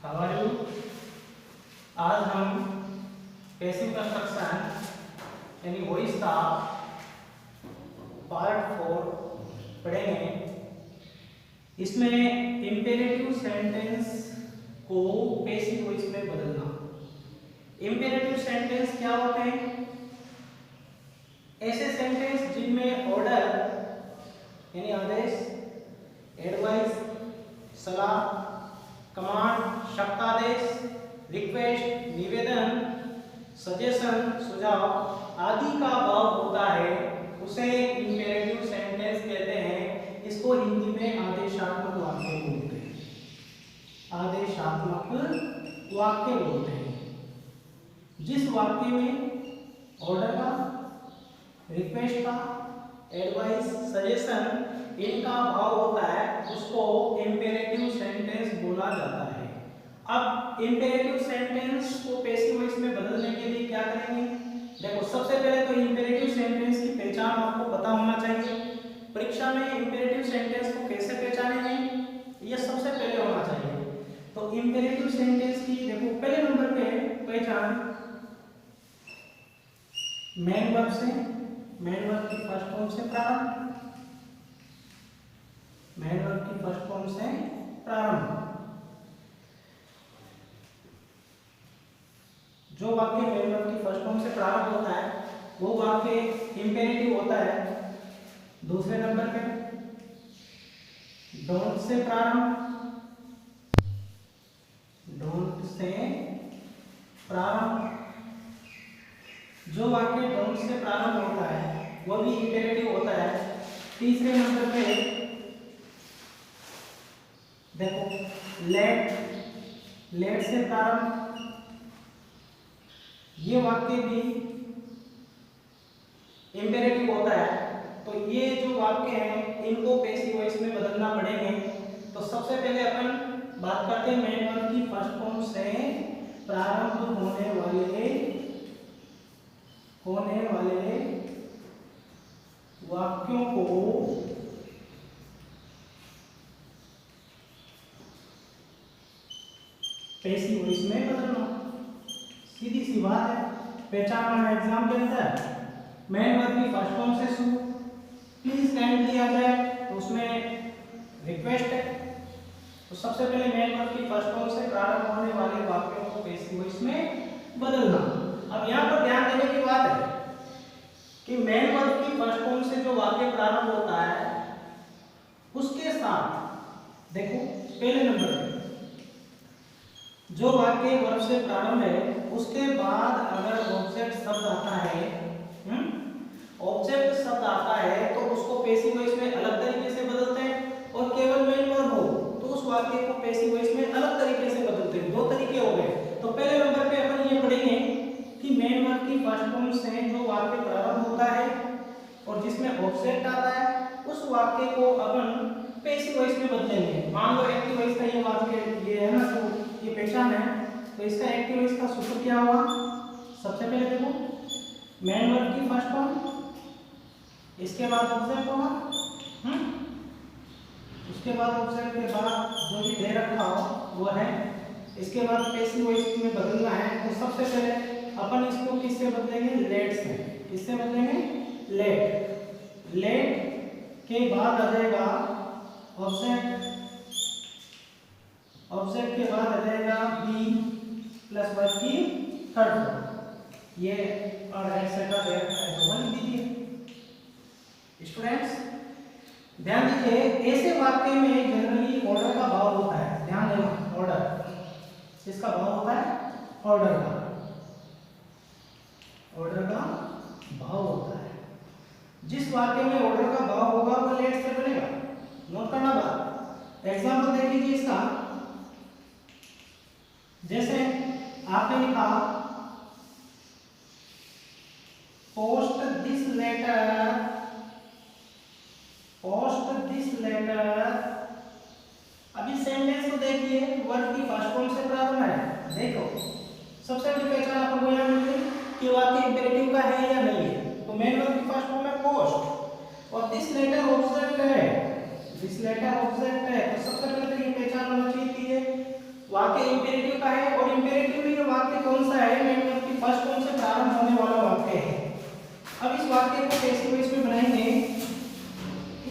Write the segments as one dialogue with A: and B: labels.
A: How are you. आज हम passive construction यानी वॉइस का पार्ट 4 पढ़ेंगे। इसमें इंपेरेटिव सेंटेंस को पैसिव वॉइस में बदलना। इंपेरेटिव सेंटेंस क्या होते हैं? ऐसे सेंटेंस जिनमें ऑर्डर यानी आदेश, एडवाइस, सलाह, कमांड, शब्दादेश, रिक्वेस्ट, निवेदन, सजेशन, सुझाव आदि का भाव होता है, उसे इंपेरेटिव सेंटेंस कहते हैं। इसको हिंदी में आदेशात्मक वाक्य बोलते हैं। आदेशात्मक वाक्य बोलते हैं। जिस वाक्य में ऑर्डर का, रिक्वेस्ट का, एडवाइस, सजेशन इनका भाव होता है, उसको इंपेरेटिव सेंटेंस बोला जाता है। अब इंपेरेटिव सेंटेंस को पैसिव वॉइस में बदलने के लिए क्या करेंगे? देखो, सबसे पहले तो इंपेरेटिव सेंटेंस की पहचान आपको पता होना चाहिए। परीक्षा में इंपेरेटिव सेंटेंस को कैसे पहचानेंगे, यह सबसे पहले होना चाहिए। तो इंपेरेटिव सेंटेंस की देखो पहले नंबर पे पहचान मेन वर्ब से, मेन वर्ब की फर्स्ट फॉर्म से प्रारंभ, मेन वर्ब की फर्स्ट फॉर्म से प्रारंभ। जो वाक्य मेन वर्ब की फर्स्ट फॉर्म से प्रारंभ होता है वो वाक्य इंपेरेटिव होता है। दूसरे नंबर पे डोंट से प्रारंभ, डोंट से प्रारंभ। जो वाक्य डोंट से प्रारंभ होता है वो भी इंपेरेटिव होता है। तीसरे नंबर पे देखो लेट, लेट से प्रारंभ। ये वाक्य भी इंपेरेटिव होता है। तो ये जो वाक्य हैं इनको पैसिव वॉइस में बदलना पड़ेंगे। तो सबसे पहले अपन बात करते हैं मेन वर्ब की फर्स्ट फॉर्म से प्रारंभ होने वाले वाक्यों को पैसिव वॉइस में बदलना। सीधी सी बात है, पहचानना है एग्जाम के अंदर। मेन वर्ब की फर्स्ट फॉर्म से शुरू, प्लीज काइंडली आ जाए तो उसमें रिक्वेस्ट है। तो सबसे पहले मेन वर्ब की फर्स्ट फॉर्म से प्रारंभ होने वाले वाक्यों को पैसिव वॉइस में बदलना। अब यहाँ पर ध्यान देने की बात है कि मेन वर्ब की फर्स्ट फॉर्म से जो वाक्य प्रारंभ होता है उसके साथ देखो पहले नंबर पे जो वाक्य वर्ब से प्रारंभ है उसके बाद अगर ऑब्जेक्ट शब्द आता है, ऑब्जेक्ट शब्द आता है तो उसको पैसिव वॉइस में अलग तरीके से बदलते हैं। और केवल मेन वर्ब हो तो उस वाक्य को पैसिव वॉइस में अलग तरीके से बदलते हैं। दो तरीके हो गए। तो पहले नंबर पे अपन ये पढ़ेंगे कि मेन वर्ब की फर्स्ट फॉर्म से जो वाक्य प्रारंभ होता है और जिसमें ऑब्जेक्ट आता है उस वाक्य को अपन पैसिव वॉइस में बदलेंगे। मान लो एक्टिव वॉइस का ये वाक्य ये है ना, तो ये पहचान है, तो इसका एक्टिव वॉइस का सूत्र क्या होगा? सबसे पहले देखो मेन वर्ब की फर्स्ट फॉर्म, इसके बाद ऑब्जेक्ट होगा, उसके बाद ऑब्जेक्ट के बाद जो भी दे रखा हो वो है, इसके बाद पैसिव वॉइस में बदलना है। तो सबसे पहले अपन इसको किससे बदलेंगे? लेट से। किससे बदलेंगे? लेट। लेट के बाद आ जाएगा ऑब्जेक्ट, ऑब्जेक्ट के बाद आ जाएगा बी प्लस वर्ब की थर्ड फॉर्म, ये और एक्सेट्रा दे रखा है तो वन दीजिए। स्टूडेंट्स ध्यान दीजिए, ऐसे वाक्य में जनरली ऑर्डर का भाव होता है। ध्यान देना, ऑर्डर, इसका भाव होता है ऑर्डर का, ऑर्डर का भाव होता है। जिस वाक्य में ऑर्डर का भाव होगा वो लेट से बनेगा। नोट करना बात। एग्जांपल देख लीजिए इसका। जैसे आपने लिखा post this letter, post this letter. अभी सेंटेंस को देखिए, वर्ब की फर्स्ट फॉर्म से प्रारंभ है। देखो सबसे बड़ी पहचान आपको यहाँ मिल गई कि वाक्य इंपेरेटिव का है या नहीं है। तो मेन वर्ब की फर्स्ट फॉर्म है पोस्ट और दिस लेटर ऑब्जेक्ट है, दिस लेटर ऑब्जेक्ट है। तो सबसे पहले तो ये पहचान होना चाहिए कि ये वाक्य इंपेरेटिव वाक्य को पैसिव वॉइस में बनाएंगे,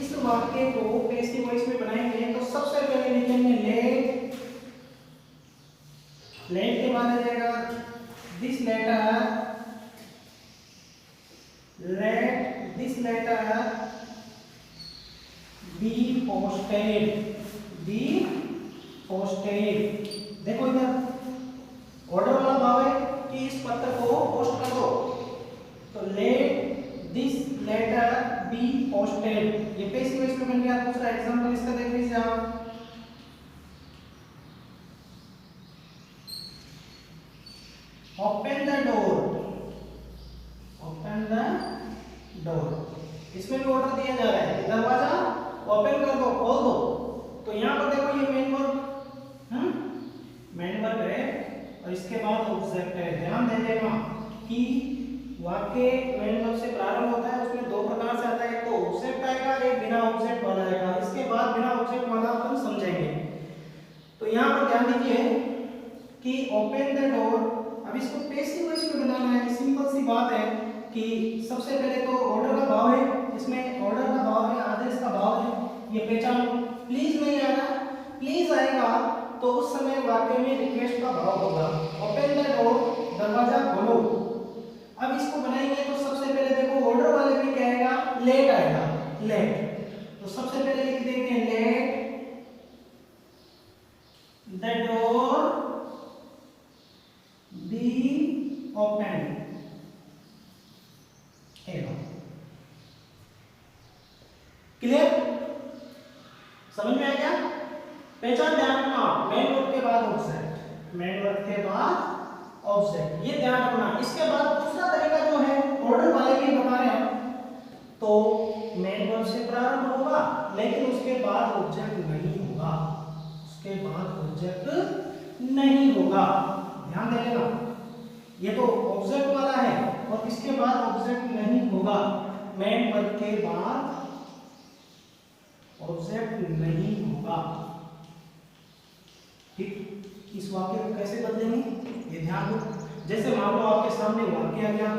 A: इस वाक्य को पैसिव वॉइस में बनाएंगे तो सबसे पहले लिखेंगे लेट, लेट के बाद आ जाएगा this letter, let this letter be posted, be posted। देखो इधर ऑर्डर वाला भाव है कि इस पत्र को पोस्ट कर दो, तो let this letter be posted, ये पैसिव वॉइस में बन गया। दूसरा एग्जांपल इसका देख लीजिए आप, open the door, open the door, इसमें भी ऑर्डर दिया जा रहा है, दरवाजा ओपन कर दो, खोल दो। तो यहाँ पर देखो ये मेन वर्ब, मेन वर्ब है और इसके बाद ऑब्जेक्ट है। ध्यान दे देना कि वाक्य मेन वर्ब से प्रारंभ होता है, उसमें दो प्रकार से आता है, एक तो ऑब्जेक्ट आएगा, एक बिना ऑब्जेक्ट वाला आएगा। इसके बाद बिना ऑब्जेक्ट वाला अपन समझेंगे। तो यहाँ पर ध्यान दीजिए कि ओपन द डोर, अब इसको पैसिव वॉइस में बनाना है। सिंपल सी बात है कि सबसे पहले तो ऑर्डर का भाव है, इसमें ऑर्डर का भाव है, आदेश का भाव है, ये पहचानो। प्लीज नहीं आएगा, प्लीज आएगा तो उस समय वाक्य में रिक्वेस्ट का भाव होगा। ओपन द डोर, दरवाजा खोलो। अब इसको बनाएंगे तो सबसे पहले देखो ऑर्डर वाले में क्या आएगा, लेट आएगा, लेट। तो सबसे पहले लिख देंगे let the door be open. Clear, समझ में आ गया? पहचान ध्यान रखना, मेन वर्ब के बाद ऑब्जेक्ट, मेन वर्ब के बाद ऑब्जेक्ट, ये ध्यान रखना। इसके बाद दूसरा तरीका जो है ऑर्डर वाले की बता रहे हैं, तो मेन वर्ब से प्रारंभ होगा लेकिन उसके बाद ऑब्जेक्ट नहीं होगा, उसके बाद ऑब्जेक्ट नहीं होगा। ध्यान दे लेना, ये तो ऑब्जेक्ट वाला है और इसके बाद ऑब्जेक्ट नहीं होगा। मेन वर्ब के बाद ऑब्जेक्ट नहीं होगा। ठीक, इस वाक्य को कैसे बदलेंगे ये ध्यान दो। जैसे मान लो आपके सामने वाक्य आ गया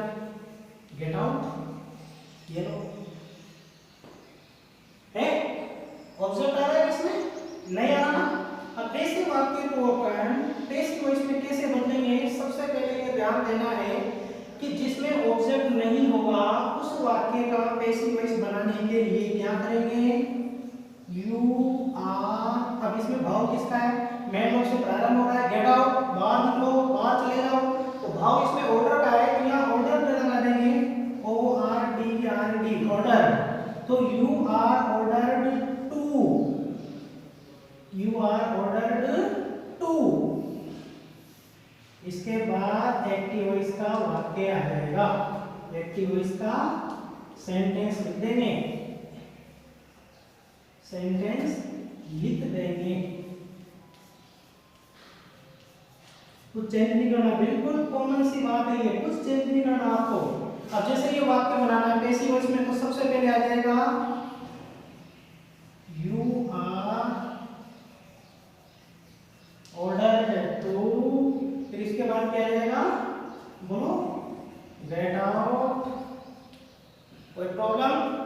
A: गेट आउट, ये लो है, ऑब्जेक्ट आ रहा है इसमें, नहीं आ रहा ना। अब पैसिव वाक्य को अपन पैसिव वॉइस में कैसे बदलेंगे, सबसे पहले ये ध्यान देना है कि जिसमें ऑब्जेक्ट नहीं होगा उस वाक्य का पैसिव वॉइस बनाने के लिए क्या करेंगे, यू आर। अब इसमें भाव किसका है, मेन वर्ब से प्रारंभ हो रहा है, गेट आउट, बाहर निकलो, बाहर चले जाओ, तो भाव इसमें ऑर्डर का है, तो यहाँ ऑर्डर पे लगा देंगे O R D R D, order. तो you are ordered to, you are ordered to. इसके बाद एक्टिव वॉइस का वाक्य आ जाएगा, एक्टिव वॉइस का सेंटेंस लिख देंगे, सेंटेंस लिख देंगे। कुछ चेंज नहीं करना, बिल्कुल कॉमन सी बात है ये, कुछ चेंज नहीं करना आपको। अब जैसे ये वाक्य बनाना है पैसिव वॉइस में, तो सबसे पहले आ जाएगा यू आर ऑर्डर्ड टू, फिर इसके बाद क्या आ जाएगा, बोलो गेट आउट। कोई प्रॉब्लम?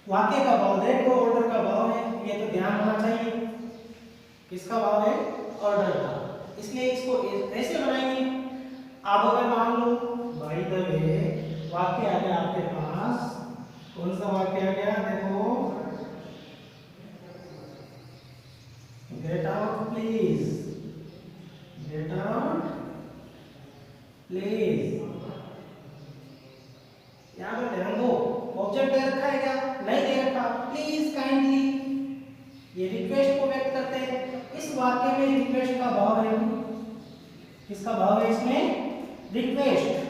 A: वाक्य का भाव देखो, ऑर्डर का भाव है, ये तो ध्यान होना चाहिए। किसका भाव है, ऑर्डर का, इसलिए इसको ऐसे बनाएंगे। आप अगर मान लो बाय द वे वाक्य आ गया आपके पास, कौन सा वाक्य आ गया, देखो get out please, get out please. यहाँ पर ध्यान दो, ऑब्जेक्ट दे रखा है क्या, नहीं दे रखा, प्लीज काइंडली, ये रिक्वेस्ट को व्यक्त करते हैं। इस वाक्य में रिक्वेस्ट का भाव है, किसका भाव है इसमें, रिक्वेस्ट।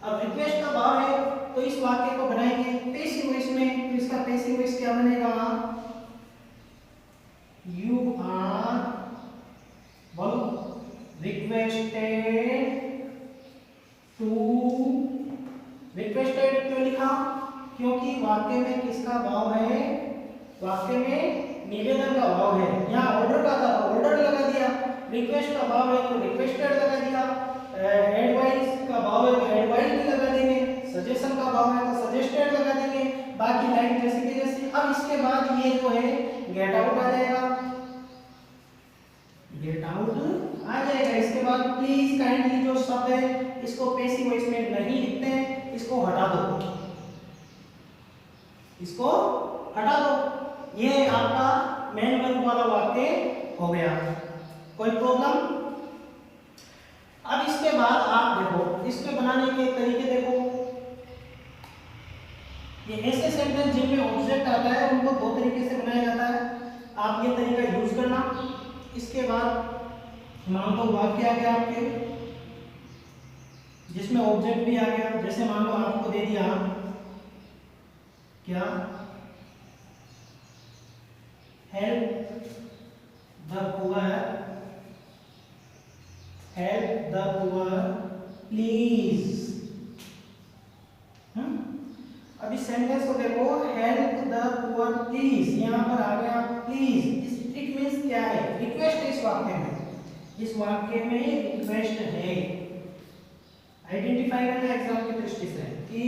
A: अब रिक्वेस्ट का भाव है तो इस वाक्य को बनाएंगे पैसिव वॉइस में, तो इसका पैसिव वॉइस क्या बनेगा, यू आर, बोलो रिक्वेस्टेड टू। रिक्वेस्टेड क्यों लिखा, क्योंकि वाक्य में किसका भाव है, वाक्य में निवेदन का भाव है। यहाँ ऑर्डर का था तो ऑर्डर लगा दिया, रिक्वेस्ट का भाव है तो रिक्वेस्टेड लगा दिया, एडवाइस का भाव है तो एडवाइस भी लगा देंगे। सजेशन का भाव है तो सजेस्टेड लगा देंगे, बाकी लाइन जैसे कि जैसे। अब इसके बाद ये जो है गेट आउट आ जाएगा, गेट आउट आ जाएगा। इसके बाद प्लीज काइंडली जो शब्द है इसको पैसिव वॉइस में नहीं लिखते हैं, इसको हटा दो, इसको हटा दो। ये आपका मेन वर्ब वाला वाक्य हो गया, कोई प्रॉब्लम? अब इसके बाद आप देखो इसके बनाने के तरीके देखो। ये ऐसे सेंटेंस जिनमें ऑब्जेक्ट आता है उनको दो तरीके से बनाया जाता है, आप ये तरीका यूज करना। इसके बाद मान लो वाक्य आ गया आपके जिसमें ऑब्जेक्ट भी आ गया, जैसे मान लो आपको दे दिया क्या, help the poor, help the poor please. अब इस सेंटेंस को देखो, हेल्प द पुअर प्लीज, यहां पर आ गया प्लीज। इट मींस क्या है, रिक्वेस्ट। इस वाक्य में, इस वाक्य में रिक्वेस्ट है, आइडेंटिफाई करना एग्जाम की दृष्टि से कि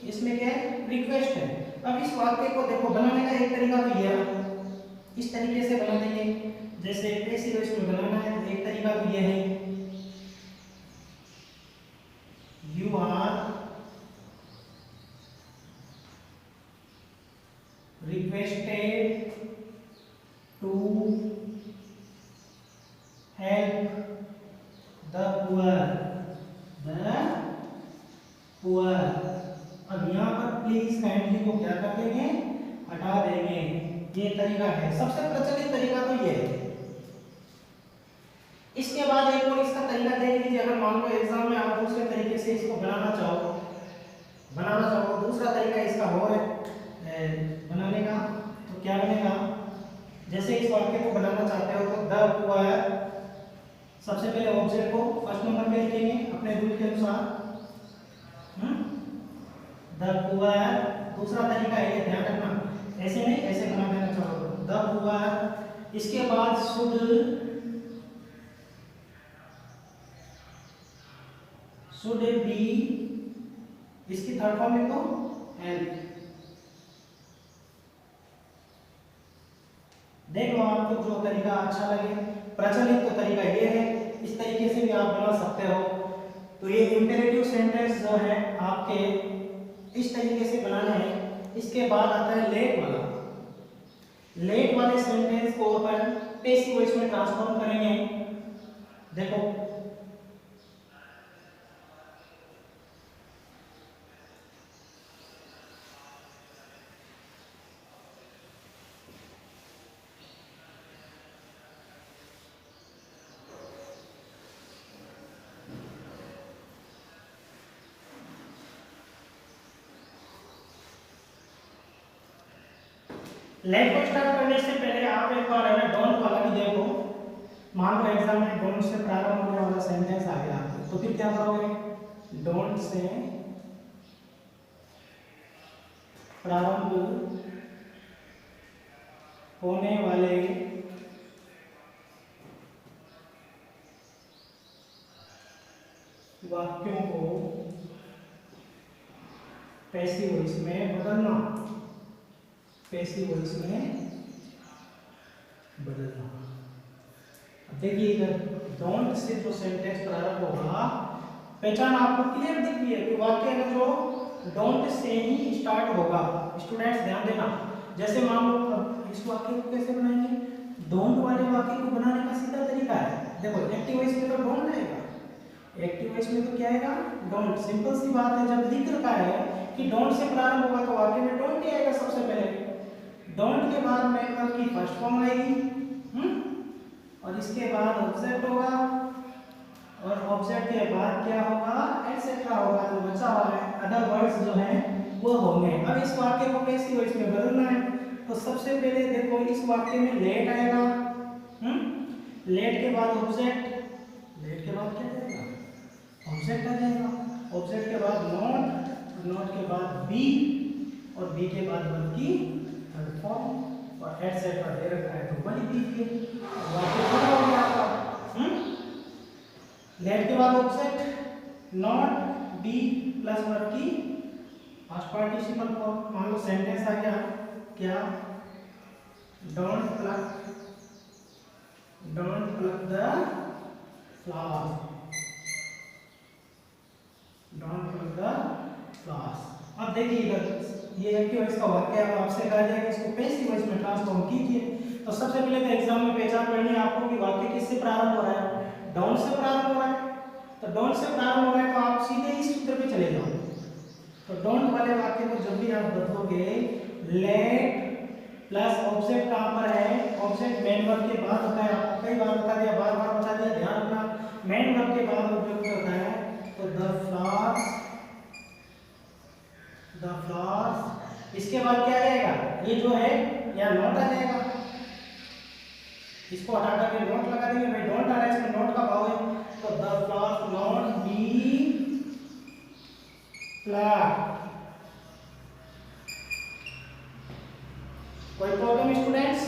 A: इसमें क्या है, रिक्वेस्ट है। अब इस वाक्य को देखो बनाने का एक तरीका तो ये है, इस तरीके से बना देंगे जैसे पैसिव वॉइस में बनाना है। एक तरीका तो ये है, you are requested to help the poor, the poor। अब यहाँ पर प्लीज काइंडली को क्या कर देंगे, हटा देंगे। ये तरीका है, सबसे प्रचलित तरीका तो ये है। इसके बाद एक और इसका तरीका देख लीजिए, अगर मान लो एग्जाम में आप दूसरे तरीके से इसको बनाना चाहो, दूसरा तरीका इसका हो है बनाने का, तो क्या बनेगा, जैसे इस वाक्य को बनाना चाहते हो तो द पुअर, सबसे पहले ऑब्जेक्ट को फर्स्ट नंबर पे लिखेंगे अपने रूल के अनुसार, द पुअर। दूसरा तरीका है, ये ध्यान रखना, ऐसे नहीं ऐसे बना देना चाहो द पुअर। इसके बाद शुड बी, इसकी थर्ड फॉर्म लिखो हेल्प। देख लो आपको जो तरीका अच्छा लगे, प्रचलित तो तरीका ये है, इस तरीके से भी आप बना सकते हो। तो ये इंपेरेटिव सेंटेंस जो है आपके इस तरीके से बनाने हैं। इसके बाद आता है लेट वाला, लेट वाले सेंटेंस को अपन पैसिव वॉइस में ट्रांसफॉर्म करेंगे। देखो लेट को स्टार्ट करने से पहले आप एक बार है ना डोंट वाला भी देखो। मान लो एग्जाम में डोंट से प्रारंभ होने वाला सेंटेंस आ गया तो फिर क्या करोगे, डोंट से प्रारंभ होने वाले वाक्यों को पैसिव वॉइस में बदलना, पैसिव वॉइस में बदलना। अब देखिए इधर डोंट से जो सेंटेंस प्रारंभ होगा, पहचान आपको क्लियर दिख रही है कि वाक्य में जो डोंट से ही स्टार्ट होगा। स्टूडेंट्स ध्यान देना, जैसे मान लो अब इस वाक्य को कैसे बनाएंगे, डोंट वाले वाक्य को बनाने का सीधा तरीका है। देखो एक्टिव वॉइस में तो डोंट आएगा, एक्टिव वॉइस में तो क्या आएगा, डोंट। सिंपल सी बात है, जब लिख रखा है कि डोंट से प्रारंभ होगा तो वाक्य में डोंट ही आएगा सबसे पहले। डोंट के बाद मेन वर्ब की फर्स्ट फॉर्म आएगी, और इसके बाद ऑब्जेक्ट होगा, और ऑब्जेक्ट के बाद क्या होगा, एटसेट्रा होगा। जो बचा हुआ है अदर वर्ड्स जो हैं वो होंगे। अब इस वाक्य को पैसिव वॉइस में बदलना है तो सबसे पहले देखो इस वाक्य में लेट आएगा, लेट के बाद ऑब्जेक्ट, लेट के बाद क्या आएगा, ऑब्जेक्ट आ जाएगा। ऑब्जेक्ट के बाद नॉट, नॉट के बाद बी, और बी के बाद वर्ब की थर्ड फॉर्म, और एटसेट्रा दे रखा है तो वही दीजिए, वाक्य पूरा हो गया आपका। लेट के बाद object, not, be plus verb की पास्ट पार्टिसिपल फॉर्म। मान लो सेंटेंस आ गया क्या, don't pluck the flowers, don't pluck the flowers. अब देखिए इधर ये एक्टिव वॉइस का वाक्य अब आपसे कहा जाएगा इसको पैसिव वॉइस में ट्रांसफॉर्म कीजिए। तो सबसे पहले तो एग्जाम में पहचान करनी है आपको कि वाक्य किससे प्रारंभ हो रहा है, डोंट से प्रारंभ हो रहा है। तो डोंट से प्रारंभ हो रहा है तो आप सीधे इस सूत्र पे चले जाओ। तो डोंट वाले वाक्य को जब भी आप बदलोगे, लेट प्लस ऑब्जेक्ट कहां पर है, ऑब्जेक्ट मेन वर्ब के बाद होता है। आपको कई बार बता दिया, बार बार बता दिया, ध्यान रखना मेन वर्ब के बाद उपयुक्त होता है। तो द फ्लावर्स, इसके बाद क्या आ जाएगा, ये जो है यहाँ नोट आ जाएगा, इसको हटा करके नोट लगा देंगे। भाई डोंट आ रहा है, इसमें नोट का भाव है। तो the flowers not be plucked. कोई प्रॉब्लम स्टूडेंट्स?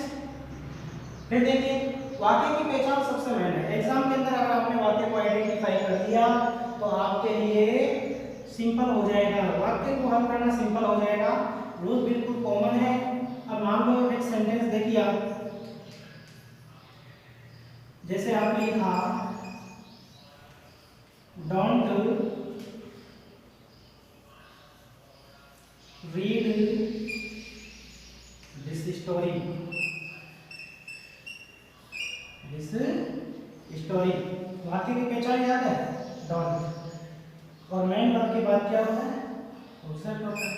A: फिर देखिए वाक्य की पहचान सबसे मेन है। एग्जाम के अंदर अगर आपने वाक्य को आइडेंटिफाई कर दिया तो आपके लिए सिंपल हो जाएगा, वाक्य को हल करना सिंपल हो जाएगा। रूल बिल्कुल कॉमन है। अब मान लो एक सेंटेंस देखिए आप, जैसे आपने लिखा डोंट रीड दिस स्टोरी, वाक्य की पहचान याद है, डोंट। और मेन वर्ब के बाद क्या होता है, ऑब्जेक्ट होता है।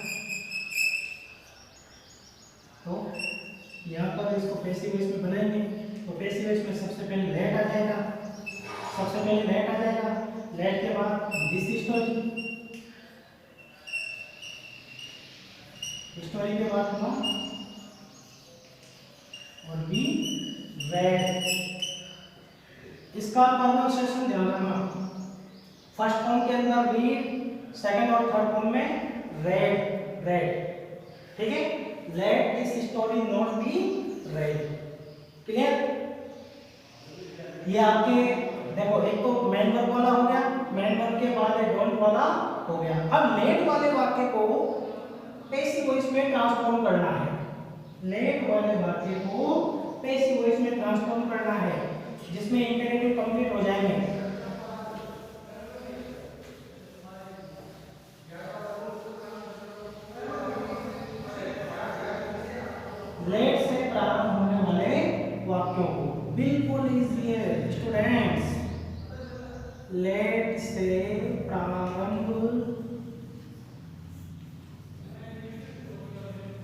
A: तो यहाँ पर इसको पैसिव वॉइस में बनाएंगे। तो पैसिव वॉइस में सबसे पहले लेट आ जाएगा, लेट के बाद दिस स्टोरी के बाद होगा और बी रेड। इसका प्रोनाउंसिएशन ध्यान रखना, फर्स्ट फॉर्म के अंदर रीड, सेकंड और थर्ड फॉर्म में रेड, ठीक है। Let this story not be red, clear. ये आपके देखो, एक तो मेन वर्ब वाला हो गया, मेन वर्ब के बाद एक डोंट वाला हो गया। अब लेट वाले वाक्य को पैसिव वॉइस में ट्रांसफॉर्म करना है, लेट वाले वाक्य को पैसिव वॉइस में ट्रांसफॉर्म करना है, जिसमें इंपेरेटिव कंप्लीट हो जाएंगे। लेट से प्रारंभ होने वाले वाक्यों को, बिल्कुल इजी है स्टूडेंट्स। लेट से प्रारंभ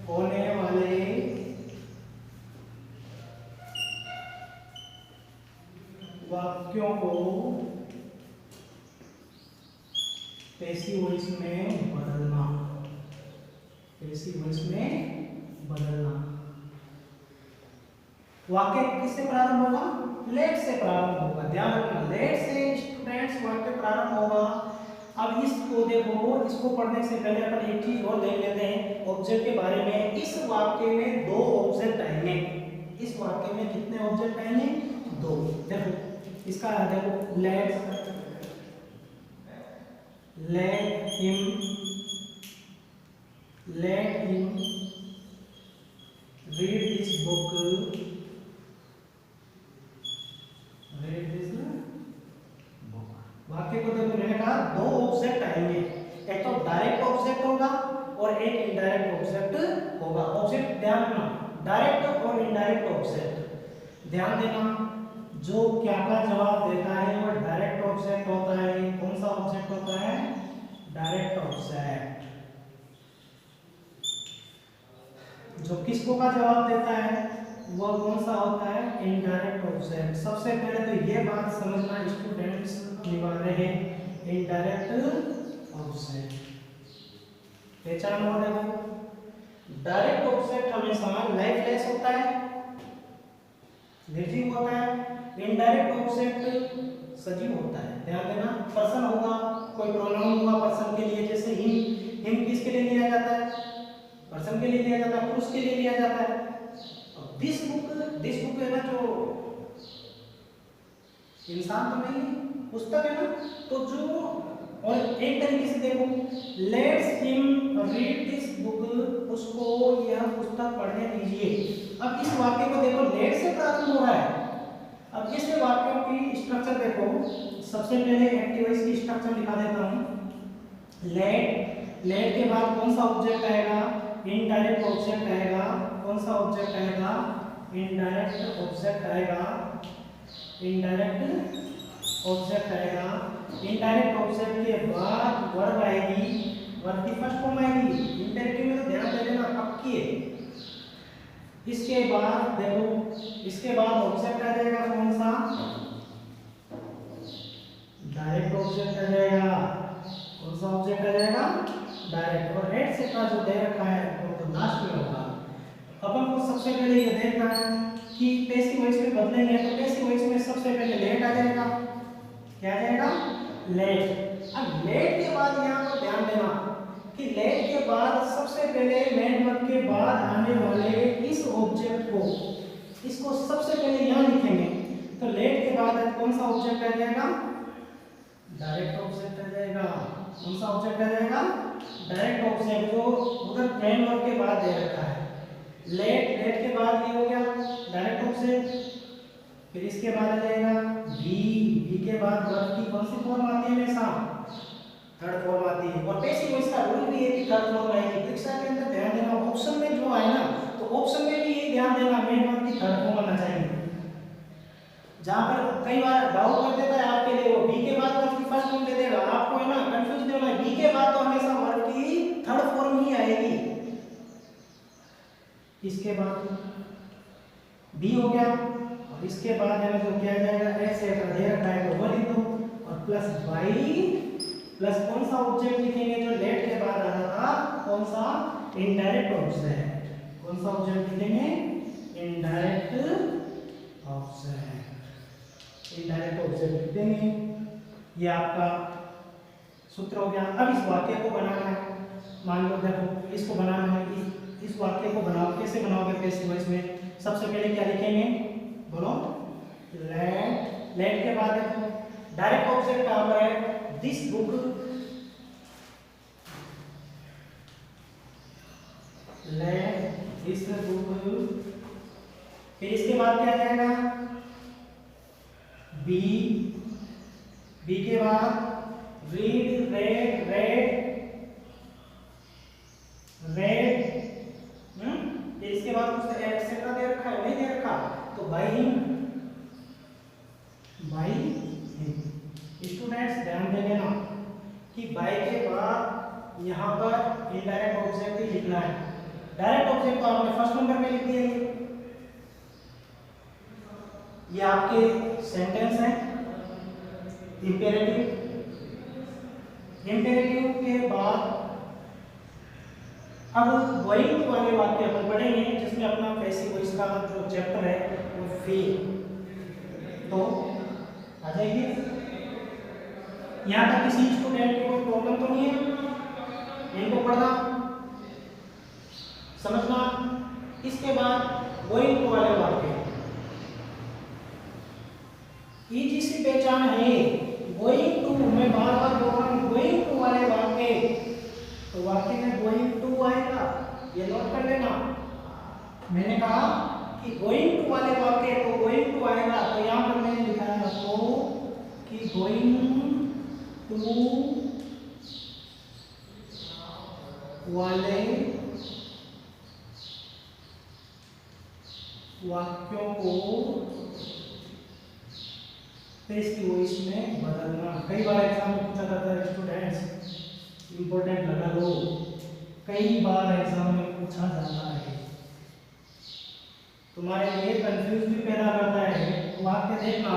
A: होने वाले वाक्यों को पैसिव वॉइस में बदलना, पैसिव वॉइस में बदलना। वाक्य किससे प्रारंभ होगा, लेट से प्रारंभ होगा, ध्यान रखना, लेट से स्टूडेंट्स वाक्य प्रारंभ होगा। अब इसको देखो, इसको पढ़ने से पहले अपन एक चीज और देख लेते हैं ऑब्जेक्ट के बारे में। इस वाक्य में दो ऑब्जेक्ट आएंगे, इस वाक्य में कितने ऑब्जेक्ट आएंगे, दो। देखो इसका देखो, let him read this book, वाक्य को देखो, मैंने कहा दो ऑब्जेक्ट आएंगे, एक तो डायरेक्ट ऑब्जेक्ट होगा और एक इनडायरेक्ट ऑब्जेक्ट होगा। ऑब्जेक्ट ध्यान रखना, डायरेक्ट और इनडायरेक्ट ऑब्जेक्ट ध्यान देना। जो क्या का जवाब देता है वो डायरेक्ट ऑब्जेक्ट होता है। कौन सा ऑब्जेक्ट होता है, डायरेक्ट ऑब्जेक्ट। जो किसको का जवाब देता है वो कौन सा होता है, इनडायरेक्ट ऑब्जेक्ट। सबसे पहले तो ये बात समझना स्टूडेंट्स निवारे हैं, इनडायरेक्ट ऑब्जेक्ट पहचान हो देखो। डायरेक्ट ऑब्जेक्ट हमेशा लाइफलेस होता है, निर्जीव होता है। इनडायरेक्ट ऑब्जेक्ट सजीव होता है, ध्यान देना। पर्सन होगा, कोई प्रोनाउन होगा पर्सन के लिए, जैसे हिम किसके लिए लिया जाता है, पर्सन के लिए लिया जाता है, पुरुष के लिए लिया जाता है। दिस बुक है ना, जो इंसान तो नहीं, पुस्तक है ना, तो जो और एक तरीके से देखो, let's him read this book, उसको यह पुस्तक पढ़ने दीजिए। अब इस वाक्य को देखो, लेट से प्रारंभ हो रहा है। अब इस वाक्यों की स्ट्रक्चर देखो, सबसे पहले एक्टिव वॉइस की स्ट्रक्चर लिखा देता हूं। लेट के बाद कौन सा ऑब्जेक्ट आएगा? इनडायरेक्ट ऑब्जेक्ट आएगा। कौन सा ऑब्जेक्ट आएगा? इनडायरेक्ट ऑब्जेक्ट आएगा। इनडायरेक्ट ऑब्जेक्ट आएगा। इनडायरेक्ट ऑब्जेक्ट के बाद वर्ब आएगी। वर्ब की फर्स्ट फॉर्म आएगी। इंपेरेटिव में तो ध्यान दे देना, पक्की है। इसके बाद देखो, इसके बाद ऑब्जेक्ट आ जाएगा कौन सा? डायरेक्ट ऑब्जेक्ट आ जाएगा। कौन सा ऑब्जेक्ट आ जाएगा? डायरेक्ट। और एटसेट्रा जो दे रखा है वो तो लास्ट में होगा। अपन को सबसे पहले ये देखना है कि पैसिव वॉइस में बदलेंगे, तो पैसिव वॉइस में सबसे पहले लेट आ जाएगा। क्या आ जाएगा? लेट। अब लेट के बाद यहाँ पर ध्यान देना कि लेट के बाद सबसे पहले मेन वर्ब के बाद आने वाले इस ऑब्जेक्ट को, इसको सबसे पहले यहाँ लिखेंगे। तो लेट के बाद कौन सा ऑब्जेक्ट आ जाएगा? डायरेक्ट ऑब्जेक्ट आ जाएगा। कौन सा ऑब्जेक्ट आ जाएगा? डायरेक्ट ऑब्जेक्ट, जो उधर मेन वर्ब के बाद दे रखा है। लेट के बाद ये हो गया डायरेक्ट ऑब्जेक्ट। फिर इसके बाद आ जाएगा बी के बाद वर्ब की कौन सी फॉर्म आती है? हमेशा थर्ड फॉर्म आती है। और पैसिव वॉइस का रूल भी है कि थर्ड फॉर्म आएगी। परीक्षा के अंदर ध्यान देना, ऑप्शन में जो आए ना, तो ऑप्शन में भी ये ध्यान देना मेन वर्ब की थर्ड फॉर्म आना चाहिए। जहां पर कई बार डाउट कर देता है आपके लिए, वो बी के बाद वर्ब की फर्स्ट फॉर्म दे देगा, आपको है ना कंफ्यूज नहीं होना। बी के बाद तो हमेशा वर्ब की थर्ड फॉर्म ही आएगी। इसके बाद बी हो गया, और इसके बाद हमें जो किया जाएगा ऐसे दे रखा है तो वो लिख दो, और प्लस बाई प्लस कौन सा ऑब्जेक्ट लिखेंगे जो लेट के बाद आ रहा था? कौन सा? Indirect object. कौन सा ऑब्जेक्ट लिखेंगे? Indirect object. इनडायरेक्ट ऑब्जेक्ट लिख देंगे। ये आपका सूत्र हो गया। अब इस वाक्य को बनाना है। मान लो देखो, इसको बनाना है। इस वाक्य को बनाओ, कैसे बनाओगे पैसिव वॉइस में? सबसे पहले क्या लिखेंगे? बोलो। लेट के बाद देखो डायरेक्ट ऑब्जेक्ट कहां पर है? This book. Let this book. फिर इसके बाद क्या जाएगा? बी के बाद रीड रेड। फिर इसके बाद कुछ एक्सेट्रा दे रखा है? नहीं दे रखा, तो बाई स्टूडेंट्स ध्यान देंगे ना कि बाई के बाद यहाँ पर इनडायरेक्ट ऑब्जेक्ट ही लिखना है। डायरेक्ट ऑब्जेक्ट तो आपने फर्स्ट नंबर में लिख दिया। ये आपके सेंटेंस है। इंपेरेटिव के बाद अब गोइंग वाले वाक्य अपन पढ़ेंगे, जिसमें अपना पैसिव वॉइस का जो चैप्टर है वो फील तो आ जाएगी। यहाँ तक किसी स्टूडेंट को कोई प्रॉब्लम तो नहीं है? इनको पढ़ना समझना। इसके बाद गोइंग टू वाले वाक्य, ईजी सी पहचान है। गोइंग टू, मैं बार बार बोल रहा हूँ, गोइंग टू वाले वाक्य, तो वाक्य में गोइंग टू आएगा, ये नोट कर लेना। मैंने कहा कि गोइंग टू वाले वाक्य तो गोइंग टू आएगा, तो यहाँ पर मैंने लिखा है आपको कि गोइंग टू वाले वाक्यों को पैसिव वॉइस में बदलना। कई बार एग्जाम में पूछा जाता है स्टूडेंट्स, इंपॉर्टेंट लगा लो, कई बार एग्जाम में पूछा जाता है, तुम्हारे लिए कंफ्यूज भी पैदा करता है। वाक्य देखना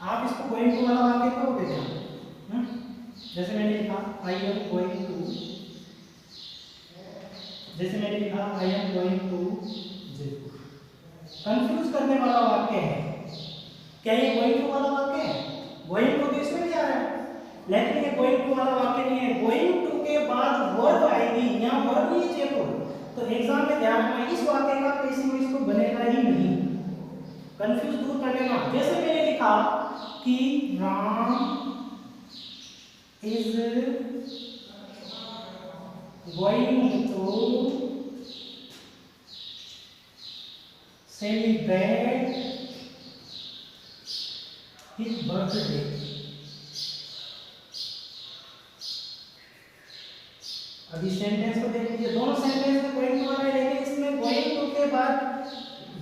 A: आप इसको गोइंग टू वाला वाक्य करोगे क्या? जैसे मैंने लिखा आई एम गोइंग टू, जैसे मैंने लिखा I am going to Jaipur, confuse करने वाला वाक्य है। क्या ये गोइंग टू वाला वाक्य है? गोइंग टू तो इसमें भी आ रहा है, लेकिन ये गोइंग टू वाला वाक्य नहीं है। गोइंग टू के बाद वर्ब आएगी, यहाँ वर्ब नहीं है जयपुर। तो एग्जाम में ध्यान रखना, इस वाक्य का पैसिव वॉइस तो बनेगा ही नहीं, कंफ्यूज दूर कर लेना। जैसे मैंने लिखा कि Ram is going to celebrate his birthday. अभी सेंटेंस को देख लीजिए, दोनों सेंटेंस में गोइंग टू आ रहा है, लेकिन इसमें गोइंग टू के बाद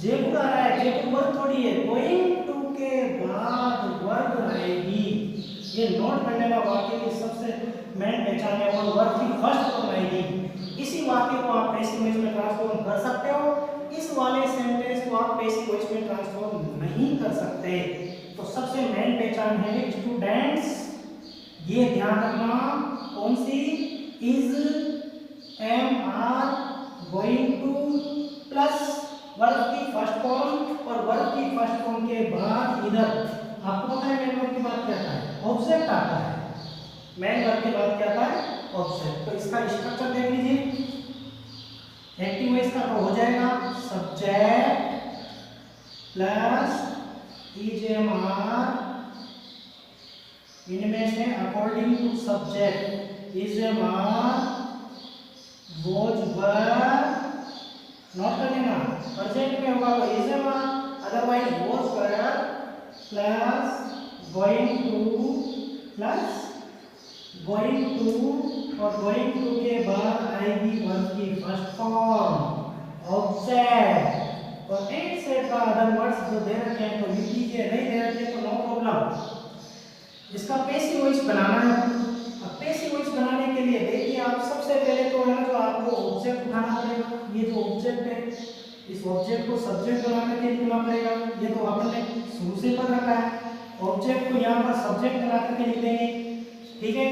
A: जेपुर आ रहा है। जेपुर वर्ब थोड़ी है, गोइंग टू के बाद वर्ब आएगी। ये नोट करने का वाक्य की सबसे मेन पहचान है, और वर्ब की फर्स्ट फॉर्म आएगी। इसी वाक्य को आप पैसिव वॉइस में ट्रांसफॉर्म कर सकते हो, इस वाले सेंटेंस को आप पैसिव वॉइस में ट्रांसफॉर्म नहीं कर सकते। तो सबसे मेन पहचान है स्टूडेंट्स, ये ध्यान रखना, कौन सी, is, am, are, going to plus verb की फर्स्ट फॉर्म, और वर्ब की फर्स्ट फॉर्म के बाद इधर आपको पता है मेन वर्ब के बाद क्या आता है, ऑब्जेक्ट आता है। मेन वर्ब के बाद क्या आता है, ऑब्जेक्ट। तो इसका स्ट्रक्चर देख लीजिए, एक्टिव वॉइस का तो हो जाएगा subject plus is, am, are, इनमें से according to subject is, am, are, was, were, note कर लेना, प्रेजेंट में होगा तो is, am, are, otherwise was, were plus going to plus going to, और गोइंग टू के बाद आएगी वर्ब की फर्स्ट फॉर्म ऑब्जेक्ट, और एंड सेट का अदर वर्ड्स जो दे रखे हैं तो लिख लीजिए, नहीं दे रखे तो नो प्रॉब्लम। इसका पैसिव वॉइस बनाना है। अब पैसिव वॉइस बनाने के लिए देखिए, आप सबसे पहले तो है ना, जो आपको ऑब्जेक्ट उठाना पड़ेगा। ये जो ऑब्जेक्ट है, इस ऑब्जेक्ट को सब्जेक्ट बना करके लिखना पड़ेगा। ये तो आपने शुरू से पढ़ रखा है। ऑब्जेक्ट को यहाँ पर सब्जेक्ट बना करके लिख देंगे, ठीक है।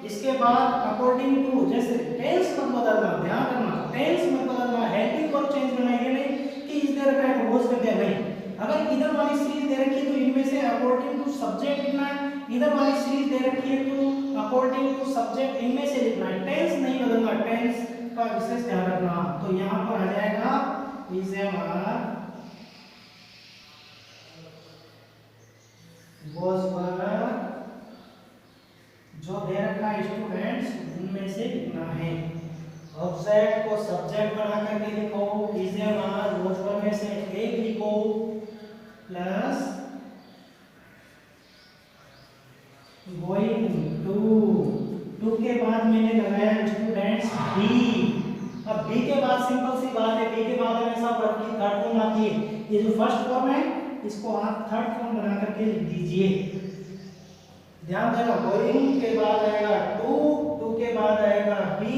A: इसके बाद अकॉर्डिंग टू, जैसे टेंस मत बदलना, ध्यान रखना, टेंस मत बदलना, हेल्पिंग वर्ब चेंज करना, ये नहीं कि इस दे रखा है तो वॉज कर दिया, नहीं। अगर इधर वाली सीरीज दे रखी है तो इनमें से अकॉर्डिंग टू सब्जेक्ट लिखना है, इधर वाली सीरीज दे रखी है तो अकॉर्डिंग टू सब्जेक्ट इनमें से लिखना है। टेंस नहीं बदलना, टेंस का विशेष ध्यान रखना। तो यहाँ पर आ जाएगा इज, एम, आर, वॉज, वर, जो दे रखा है स्टूडेंट्स उनमें से लिखना है। ऑब्जेक्ट को सब्जेक्ट बना करके लिखो, इज, एम, आर, वॉज, वर में से एक लिखो, प्लस गोइंग टू के बाद मैंने लगाया स्टूडेंट्स बी। अब बी के बाद सिंपल सी बात है, बी के बाद हमेशा वर्ब की थर्ड फॉर्म आती है। ये जो फर्स्ट फॉर्म है इसको आप थर्ड फॉर्म बना करके लिख दीजिए। ध्यान देना, गोइंग के बाद आएगा टू के बाद आएगा बी,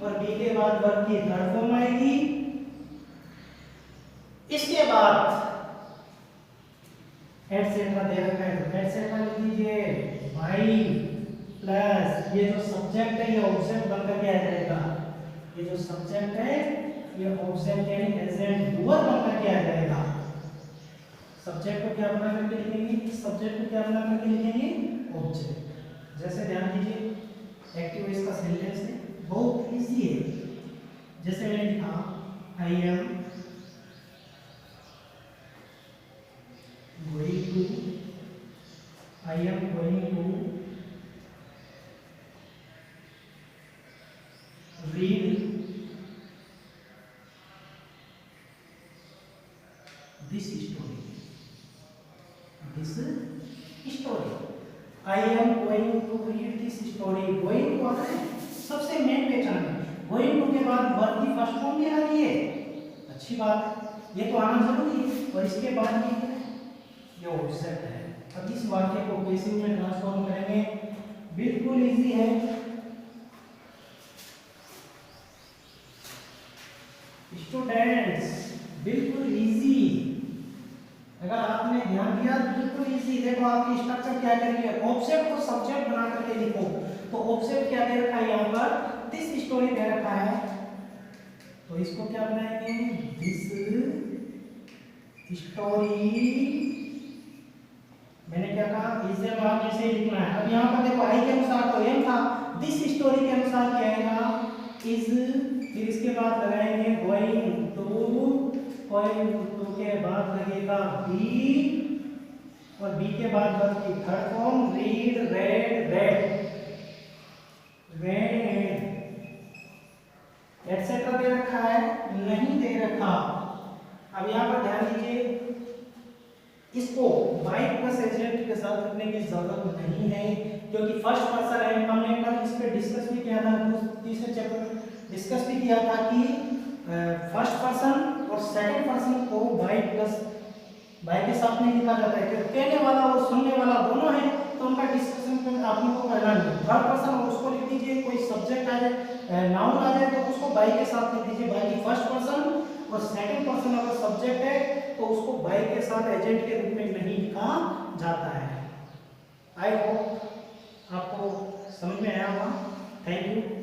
A: और बी के बाद वर्ब की थर्ड फॉर्म आएगी। इसके बाद एटसेट्रा दे रखा है तो एटसेट्रा लिख दीजिए, भाई, प्लस ये जो सब्जेक्ट है ये ऑब्जेक्ट बनकर के आ जाएगा। ये जो सब्जेक्ट है ये ऑब्जेक्ट यानी एजेंट डूअर बनकर के आ जाएगा। सब्जेक्ट को क्या बना करके लिखेंगे, सब्जेक्ट को क्या बना करके लिखेंगे, ऑब्जेक्ट। जैसे ध्यान दीजिए, एक्टिव वॉइस का सेंटेंस है, बहुत इजी है। जैसे मैंने लिखा I M going to, I am going to read this story. I am going to read this story. Going to आता है, सबसे मेन पहचान है। Going to के बाद वर्ब की फर्स्ट फॉर्म भी आ रही है, अच्छी बात है, ये तो आना जरूरी है। और इसके बाद भी ये ऑब्जेक्ट है। अब इस वाक्य को पैसिव में ट्रांसफॉर्म करेंगे, बिल्कुल इजी है। स्टूडेंट्स बिल्कुल इजी, अगर आपने ध्यान दिया बिल्कुल इजी। देखो आपकी स्ट्रक्चर क्या करेंगे, ऑब्जेक्ट को सब्जेक्ट बना करके लिखो। तो ऑब्जेक्ट क्या दे रखा है, यहाँ पर दिस स्टोरी दे रखा है, तो इसको क्या बनाएंगे, दिस स्टोरी। मैंने क्या कहा, इज, एम, आर जैसे लिखना है। अब यहाँ पर देखो आई के अनुसार तो एम था, दिस स्टोरी के अनुसार क्या आएगा, इज, फिर इसके बाद लगाएंगे गोइंग टू के बाद लगेगा बी, और बी के बाद वर्ब की third form read, read, read. Read, etcetera दे रखा है, नहीं दे रखा। अब यहाँ पर ध्यान दीजिए, इसको बाइक प्लस एजेंट के साथ रखने की जरूरत नहीं है, क्योंकि फर्स्ट पर्सन है। हमने कल इस पे डिस्कस भी किया था, तीसरे चैप्टर में डिस्कस भी किया था कि फर्स्ट पर्सन और सेकंड पर्सन को बाई के साथ नहीं लिखा जाता है, क्योंकि कहने वाला और सुनने वाला दोनों है, तो उनका डिस्कशन में आपने को करना नहीं। थर्ड पर्सन और उसको लिख दीजिए, कोई सब्जेक्ट आ जाए, नाउन आ जाए, तो उसको बाई के साथ लिख दीजिए, बाई की फर्स्ट पर्सन। और सेकंड पर्सन अगर सब्जेक्ट है तो उसको बाई के साथ एजेंट के रूप में नहीं लिखा जाता है। आई होप आपको समझ में आया होगा। Thank you.